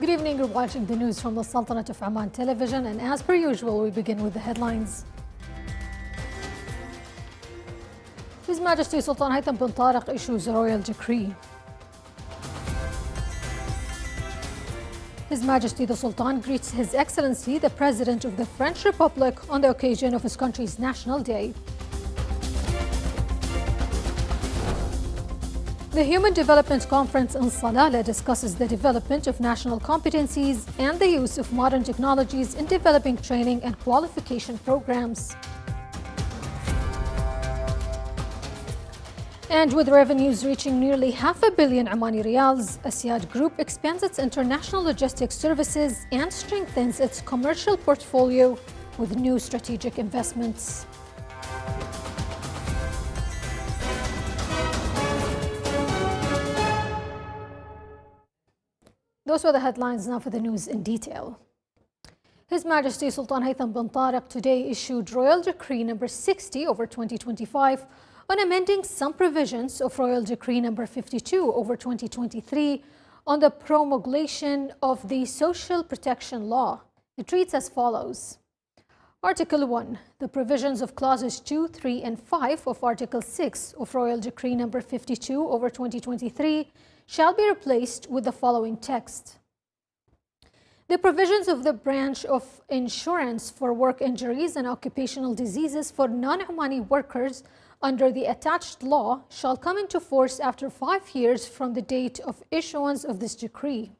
Good evening, you're watching the news from the Sultanate of Oman television, and as per usual, we begin with the headlines. His Majesty Sultan Haytham bin Tariq issues a royal decree. His Majesty the Sultan greets His Excellency the President of the French Republic on the occasion of his country's National Day. The Human Development Conference in Salalah discusses the development of national competencies and the use of modern technologies in developing training and qualification programs. And with revenues reaching nearly $500 million Omani riyals, Assaad Group expands its international logistics services and strengthens its commercial portfolio with new strategic investments. Those were the headlines. Now for the news in detail. His Majesty Sultan Haytham bin Tariq today issued Royal Decree number 60/2025 on amending some provisions of Royal Decree number 52/2023 on the promulgation of the Social Protection Law. It reads as follows. Article 1. The provisions of clauses 2, 3, and 5 of Article 6 of Royal Decree number 52/2023 shall be replaced with the following text. The provisions of the branch of insurance for work injuries and occupational diseases for non-Omani workers under the attached law shall come into force after 5 years from the date of issuance of this decree.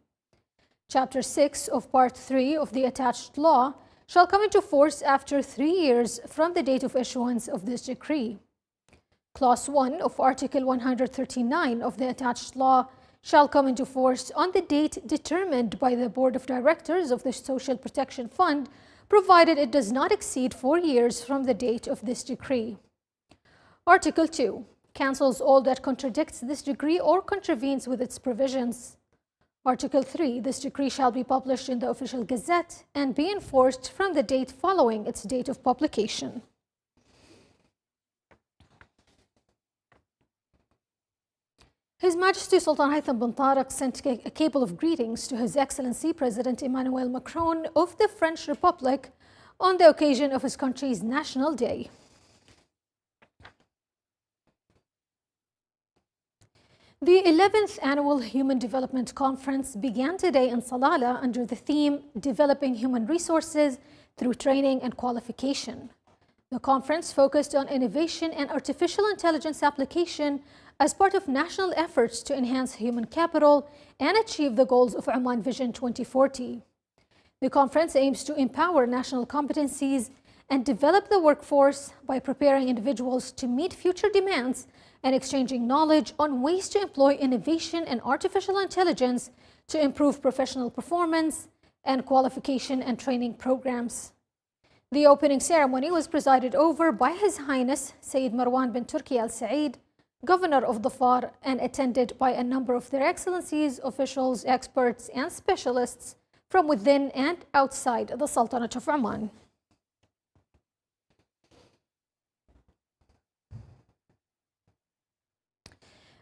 Chapter 6 of Part 3 of the attached law shall come into force after 3 years from the date of issuance of this decree. Clause 1 of Article 139 of the attached law shall come into force on the date determined by the Board of Directors of the Social Protection Fund, provided it does not exceed 4 years from the date of this decree. Article 2 cancels all that contradicts this decree or contravenes with its provisions. Article 3, this decree shall be published in the Official Gazette and be enforced from the date following its date of publication. His Majesty Sultan Haytham bin Tariq sent a cable of greetings to His Excellency President Emmanuel Macron of the French Republic on the occasion of his country's National Day. The 11th Annual Human Development Conference began today in Salalah under the theme Developing Human Resources Through Training and Qualification. The conference focused on innovation and artificial intelligence application as part of national efforts to enhance human capital and achieve the goals of Oman Vision 2040. The conference aims to empower national competencies and develop the workforce by preparing individuals to meet future demands and exchanging knowledge on ways to employ innovation and artificial intelligence to improve professional performance and qualification and training programs. The opening ceremony was presided over by His Highness Sayyid Marwan bin Turki Al Saeed, Governor of Dhofar, and attended by a number of Their Excellencies, officials, experts, and specialists from within and outside the Sultanate of Oman.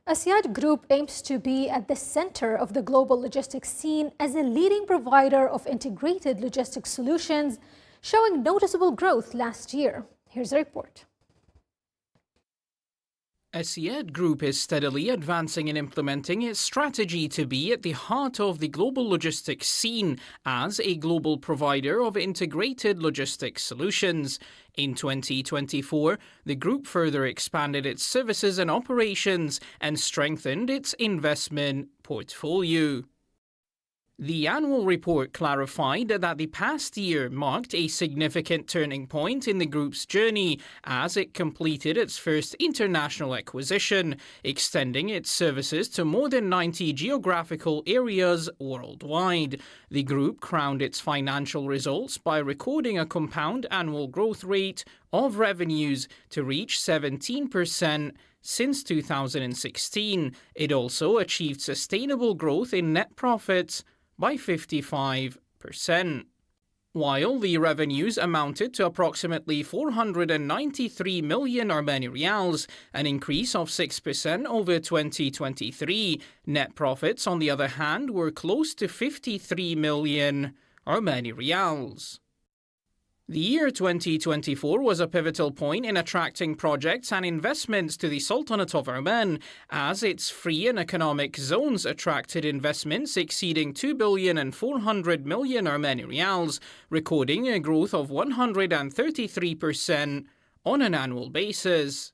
Assaad Group aims to be at the center of the global logistics scene as a leading provider of integrated logistics solutions, showing noticeable growth last year. Here's a report. Assaad Group is steadily advancing in implementing its strategy to be at the heart of the global logistics scene as a global provider of integrated logistics solutions. In 2024, the group further expanded its services and operations and strengthened its investment portfolio. The annual report clarified that the past year marked a significant turning point in the group's journey as it completed its first international acquisition, extending its services to more than 90 geographical areas worldwide. The group crowned its financial results by recording a compound annual growth rate of revenues to reach 17%. Since 2016, it also achieved sustainable growth in net profits by 55%. While the revenues amounted to approximately 493 million Omani riyals, an increase of 6% over 2023, net profits, on the other hand, were close to 53 million Omani riyals. The year 2024 was a pivotal point in attracting projects and investments to the Sultanate of Oman, as its free and economic zones attracted investments exceeding 2,400 million Omani riyals, recording a growth of 133% on an annual basis.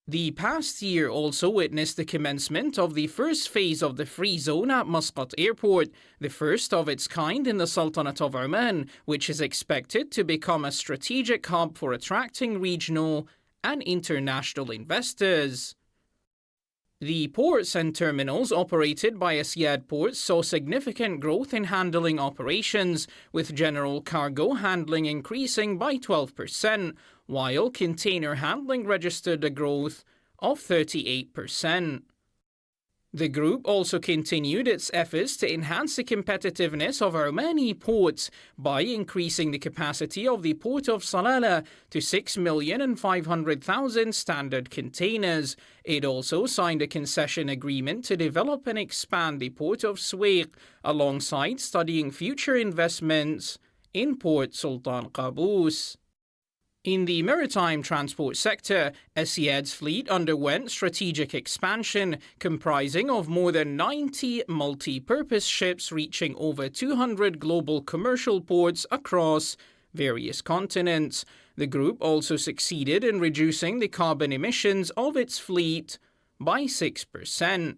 The past year also witnessed the commencement of the first phase of the free zone at Muscat Airport, the first of its kind in the Sultanate of Oman, which is expected to become a strategic hub for attracting regional and international investors. The ports and terminals operated by Assaad Ports saw significant growth in handling operations, with general cargo handling increasing by 12%, while container handling registered a growth of 38%. The group also continued its efforts to enhance the competitiveness of Omani ports by increasing the capacity of the port of Salalah to 6,500,000 standard containers. It also signed a concession agreement to develop and expand the port of Suwaiq, alongside studying future investments in Port Sultan Qaboos. In the maritime transport sector, Assaad's fleet underwent strategic expansion, comprising of more than 90 multi-purpose ships reaching over 200 global commercial ports across various continents. The group also succeeded in reducing the carbon emissions of its fleet by 6%.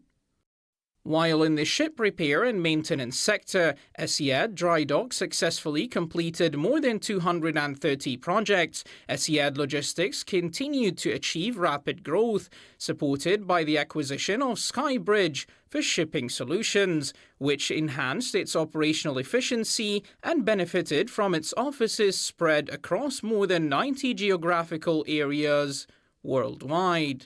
While in the ship repair and maintenance sector, Assaad Dry Dock successfully completed more than 230 projects. Assaad Logistics continued to achieve rapid growth, supported by the acquisition of Skybridge for shipping solutions, which enhanced its operational efficiency and benefited from its offices spread across more than 90 geographical areas worldwide.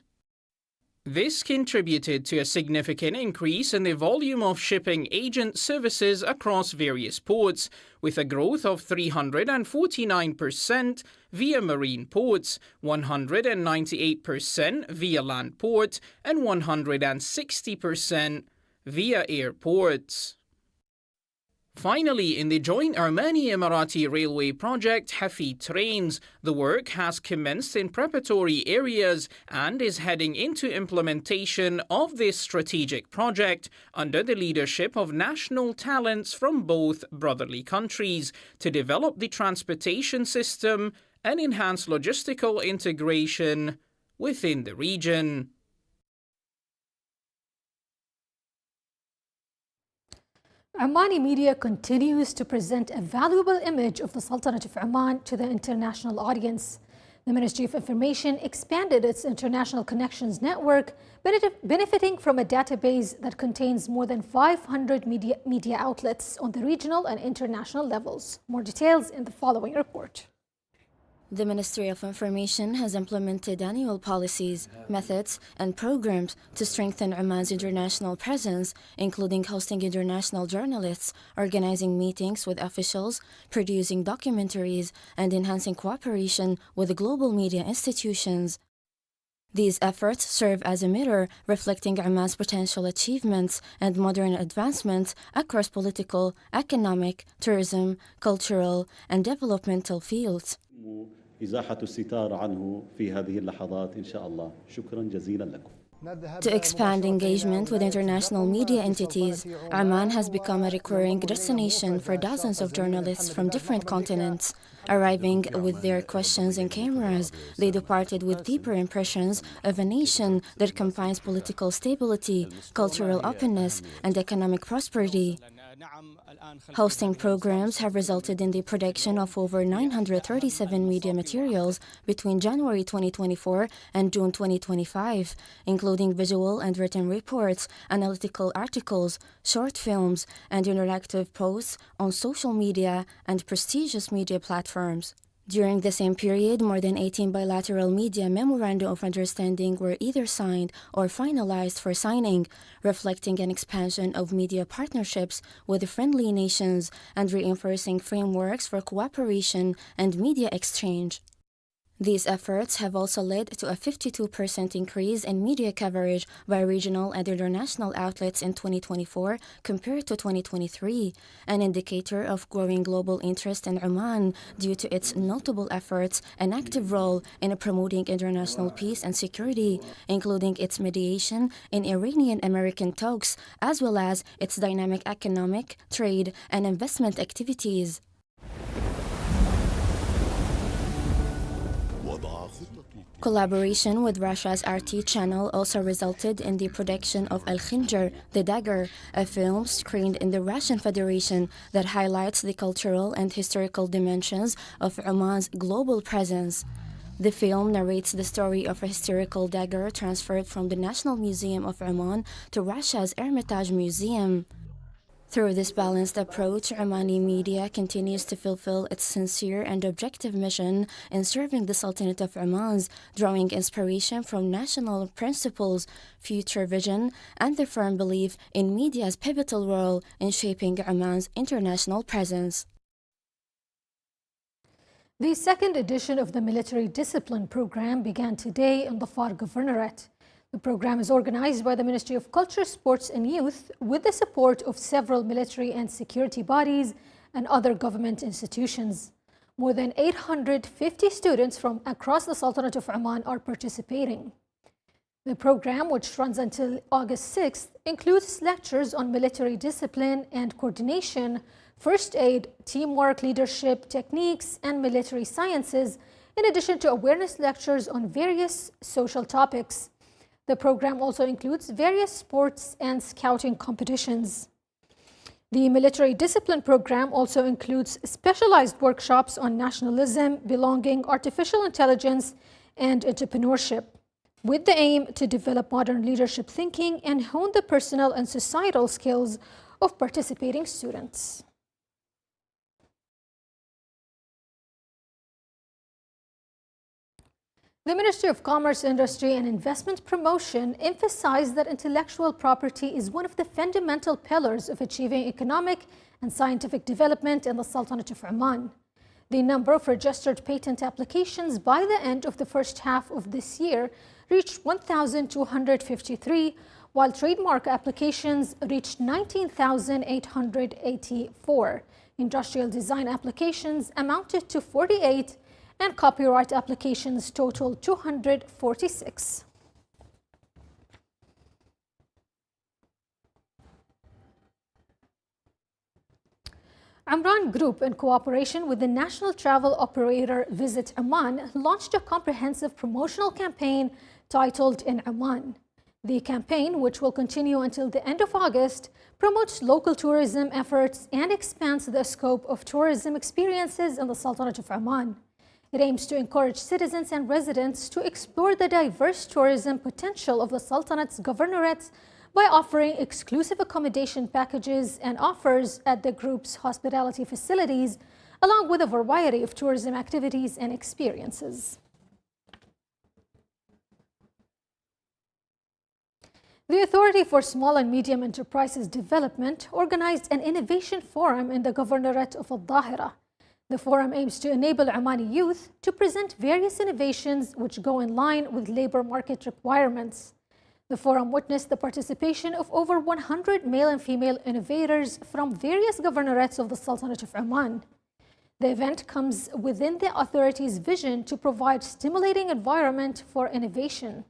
This contributed to a significant increase in the volume of shipping agent services across various ports, with a growth of 349% via marine ports, 198% via land port, and 160% via airports. Finally, in the joint Omani-Emirati railway project Hafid Trains, the work has commenced in preparatory areas and is heading into implementation of this strategic project under the leadership of national talents from both brotherly countries to develop the transportation system and enhance logistical integration within the region. Omani Media continues to present a valuable image of the Sultanate of Oman to the international audience. The Ministry of Information expanded its international connections network, benefiting from a database that contains more than 500 media outlets on the regional and international levels. More details in the following report. The Ministry of Information has implemented annual policies, methods, and programs to strengthen Oman's international presence, including hosting international journalists, organizing meetings with officials, producing documentaries, and enhancing cooperation with global media institutions. These efforts serve as a mirror reflecting Oman's potential achievements and modern advancements across political, economic, tourism, cultural, and developmental fields. إزاحة الستار عنه في هذه اللحظات إن شاء الله. شكرا جزيلا لكم. To expand engagement with international media entities, Oman has become a recurring destination for dozens of journalists from different continents. Arriving with their questions and cameras, they departed with deeper impressions of a nation that combines political stability, cultural openness, and economic prosperity. Hosting programs have resulted in the production of over 937 media materials between January 2024 and June 2025, including visual and written reports, analytical articles, short films, and interactive posts on social media and prestigious media platforms. During the same period, more than 18 bilateral media memorandum of understanding were either signed or finalized for signing, reflecting an expansion of media partnerships with friendly nations and reinforcing frameworks for cooperation and media exchange. These efforts have also led to a 52% increase in media coverage by regional and international outlets in 2024 compared to 2023, an indicator of growing global interest in Oman due to its notable efforts and active role in promoting international peace and security, including its mediation in Iranian-American talks, as well as its dynamic economic, trade, and investment activities. Collaboration with Russia's RT channel also resulted in the production of Al Khinjar, the Dagger, a film screened in the Russian Federation that highlights the cultural and historical dimensions of Oman's global presence. The film narrates the story of a historical dagger transferred from the National Museum of Oman to Russia's Hermitage Museum. Through this balanced approach, Omani Media continues to fulfill its sincere and objective mission in serving the Sultanate of Oman's, drawing inspiration from national principles, future vision, and the firm belief in media's pivotal role in shaping Oman's international presence. The second edition of the Military Discipline Program began today in the Far Governorate. The program is organized by the Ministry of Culture, Sports and Youth with the support of several military and security bodies and other government institutions. More than 850 students from across the Sultanate of Oman are participating. The program, which runs until August 6th, includes lectures on military discipline and coordination, first aid, teamwork, leadership, techniques, and military sciences, in addition to awareness lectures on various social topics. The program also includes various sports and scouting competitions. The Military Discipline Program also includes specialized workshops on nationalism, belonging, artificial intelligence, and entrepreneurship, with the aim to develop modern leadership thinking and hone the personal and societal skills of participating students. The Ministry of Commerce, Industry and Investment Promotion emphasized that intellectual property is one of the fundamental pillars of achieving economic and scientific development in the Sultanate of Oman. The number of registered patent applications by the end of the first half of this year reached 1,253, while trademark applications reached 19,884. Industrial design applications amounted to 48, and copyright applications totaled 246. Oman Group, in cooperation with the national travel operator Visit Oman, launched a comprehensive promotional campaign titled In Oman. The campaign, which will continue until the end of August, promotes local tourism efforts and expands the scope of tourism experiences in the Sultanate of Oman. It aims to encourage citizens and residents to explore the diverse tourism potential of the Sultanate's governorates by offering exclusive accommodation packages and offers at the group's hospitality facilities, along with a variety of tourism activities and experiences. The Authority for Small and Medium Enterprises Development organized an innovation forum in the governorate of Al-Dhahira. The forum aims to enable Omani youth to present various innovations which go in line with labor market requirements. The forum witnessed the participation of over 100 male and female innovators from various governorates of the Sultanate of Oman. The event comes within the authority's vision to provide stimulating environment for innovation.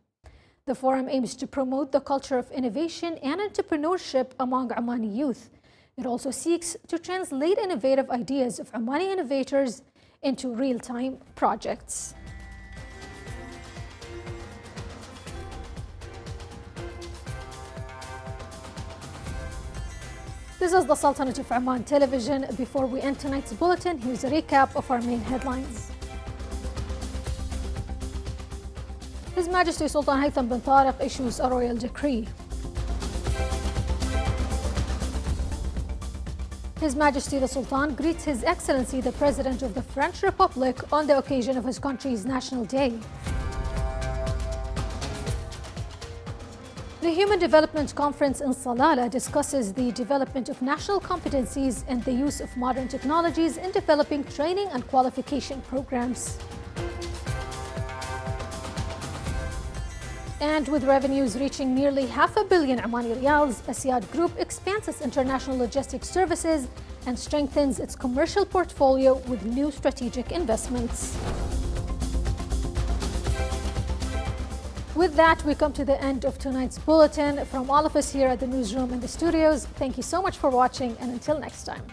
The forum aims to promote the culture of innovation and entrepreneurship among Omani youth. It also seeks to translate innovative ideas of Omani innovators into real-time projects. This is the Sultanate of Oman television. Before we end tonight's bulletin, here's a recap of our main headlines. His Majesty Sultan Haytham bin Tariq issues a royal decree. His Majesty the Sultan greets His Excellency the President of the French Republic on the occasion of his country's National Day. The Human Development Conference in Salalah discusses the development of national competencies and the use of modern technologies in developing training and qualification programs. And with revenues reaching nearly $500 million Omani riyals, Assaad Group expands its international logistics services and strengthens its commercial portfolio with new strategic investments. With that, we come to the end of tonight's bulletin. From all of us here at the newsroom and the studios, thank you so much for watching, and until next time.